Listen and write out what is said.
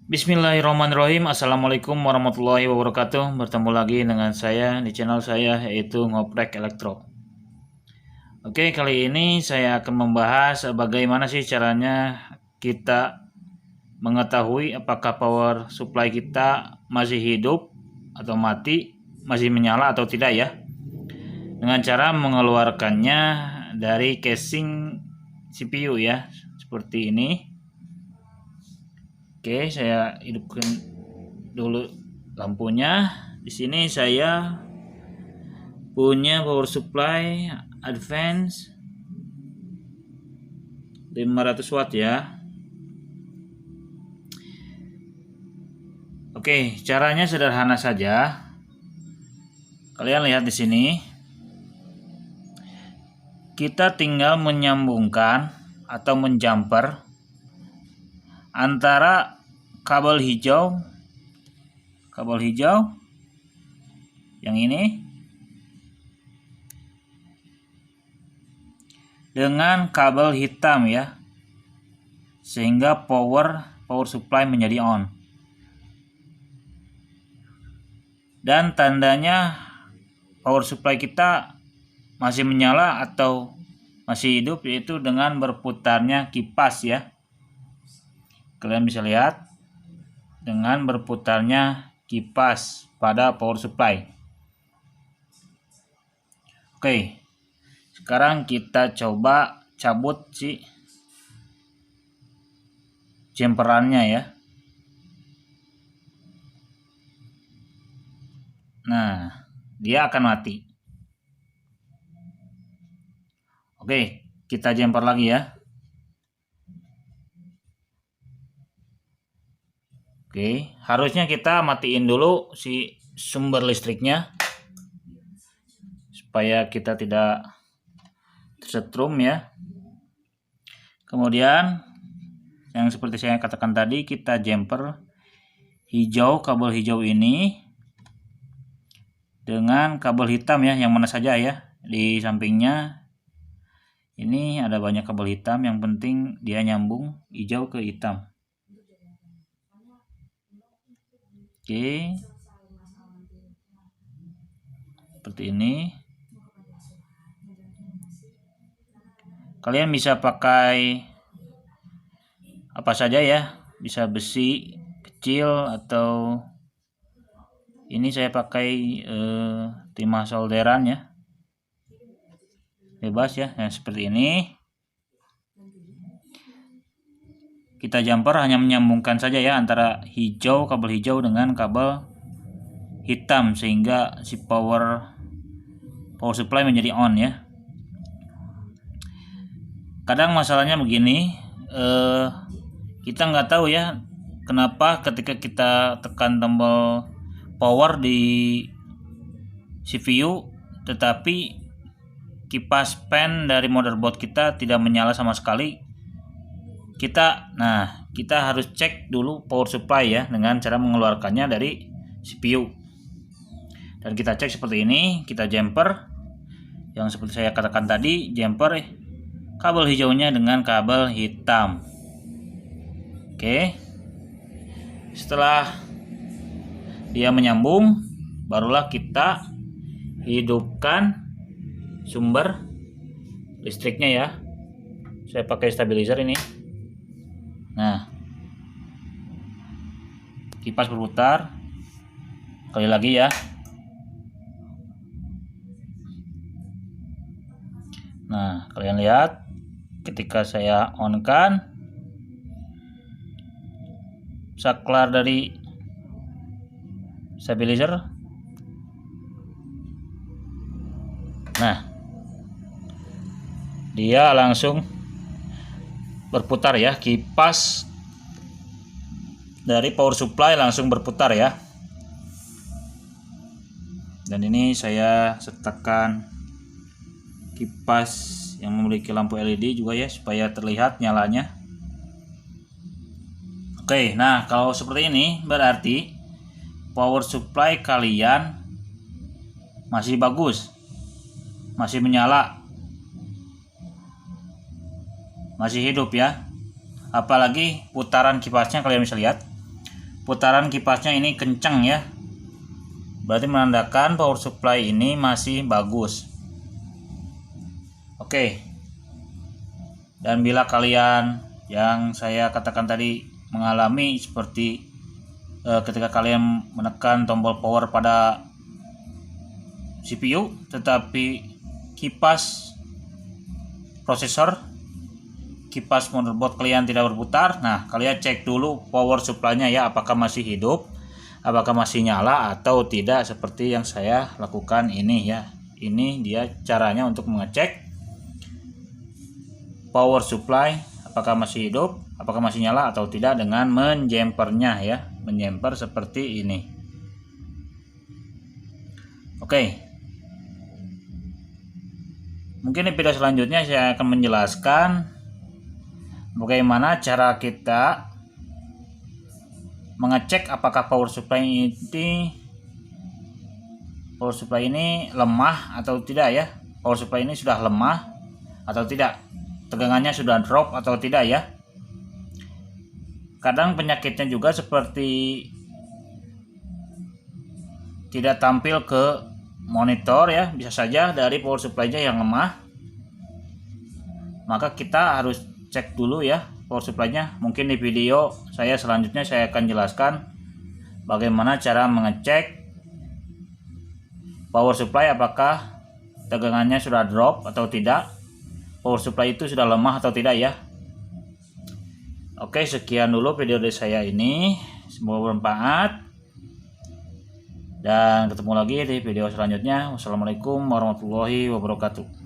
Bismillahirrahmanirrahim. Assalamualaikum warahmatullahi wabarakatuh. Bertemu lagi dengan saya di channel saya, yaitu Ngoprek Elektro. Oke, kali ini saya akan membahas bagaimana sih caranya kita mengetahui apakah power supply kita masih hidup atau mati, masih menyala atau tidak ya, dengan cara mengeluarkannya dari casing CPU ya, seperti ini. Oke, saya hidupkan dulu lampunya. Di sini saya punya power supply advance 500 watt ya. Oke, caranya sederhana saja. Kalian lihat di sini. Kita tinggal menyambungkan atau menjumper antara kabel hijau yang ini dengan kabel hitam ya, sehingga power supply menjadi on, dan tandanya power supply kita masih menyala atau masih hidup yaitu dengan berputarnya kipas ya. Kalian bisa lihat dengan berputarnya kipas pada power supply. Oke, sekarang kita coba cabut si jumperannya ya. Nah, dia akan mati. Oke, kita jumper lagi ya. Oke, harusnya kita matiin dulu si sumber listriknya supaya kita tidak tersetrum ya. Kemudian yang seperti saya katakan tadi, kita jumper kabel hijau ini dengan kabel hitam ya, yang mana saja ya. Di sampingnya ini ada banyak kabel hitam, yang penting dia nyambung hijau ke hitam. Oke, seperti ini. Kalian bisa pakai apa saja ya, bisa besi kecil atau ini saya pakai timah solderan ya, bebas ya. Nah, seperti ini. Kita jumper hanya menyambungkan saja ya antara kabel hijau dengan kabel hitam, sehingga si power supply menjadi on ya. Kadang masalahnya begini, kita nggak tahu ya kenapa ketika kita tekan tombol power di CPU tetapi kipas fan dari motherboard kita tidak menyala sama sekali. Kita harus cek dulu power supply ya, dengan cara mengeluarkannya dari CPU. Dan kita cek seperti ini, kita jumper yang seperti saya katakan tadi, jumper kabel hijaunya dengan kabel hitam. Oke, setelah dia menyambung, barulah kita hidupkan sumber listriknya ya. Saya pakai stabilizer ini. Nah, kipas berputar sekali lagi ya. Nah, kalian lihat ketika saya on kan, saklar dari stabilizer. Nah, dia langsung berputar ya, kipas dari power supply langsung berputar ya. Dan ini saya sertakan kipas yang memiliki lampu LED juga ya, supaya terlihat nyalanya. Oke, nah kalau seperti ini berarti power supply kalian masih bagus, masih menyala, masih hidup ya. Apalagi putaran kipasnya kalian bisa lihat putaran kipasnya ini kencang ya, berarti menandakan power supply ini masih bagus. Oke. Dan bila kalian yang saya katakan tadi mengalami seperti ketika kalian menekan tombol power pada CPU tetapi kipas prosesor, kipas motherboard kalian tidak berputar, nah kalian cek dulu power supply-nya ya, apakah masih hidup, apakah masih nyala atau tidak, seperti yang saya lakukan ini ya. Ini dia caranya untuk mengecek power supply apakah masih hidup, apakah masih nyala atau tidak, dengan menjempernya ya, menjemper seperti ini. Oke. Mungkin di video selanjutnya saya akan menjelaskan bagaimana cara kita mengecek apakah power supply ini lemah atau tidak ya. Power supply ini sudah lemah atau tidak, tegangannya sudah drop atau tidak ya. Kadang penyakitnya juga seperti tidak tampil ke monitor ya, bisa saja dari power supply-nya yang lemah. Maka kita harus cek dulu ya power supply-nya. Mungkin di video saya selanjutnya saya akan jelaskan bagaimana cara mengecek power supply apakah tegangannya sudah drop atau tidak, power supply itu sudah lemah atau tidak ya. Oke, sekian dulu video dari saya ini, semoga bermanfaat. Dan ketemu lagi di video selanjutnya. Wassalamualaikum warahmatullahi wabarakatuh.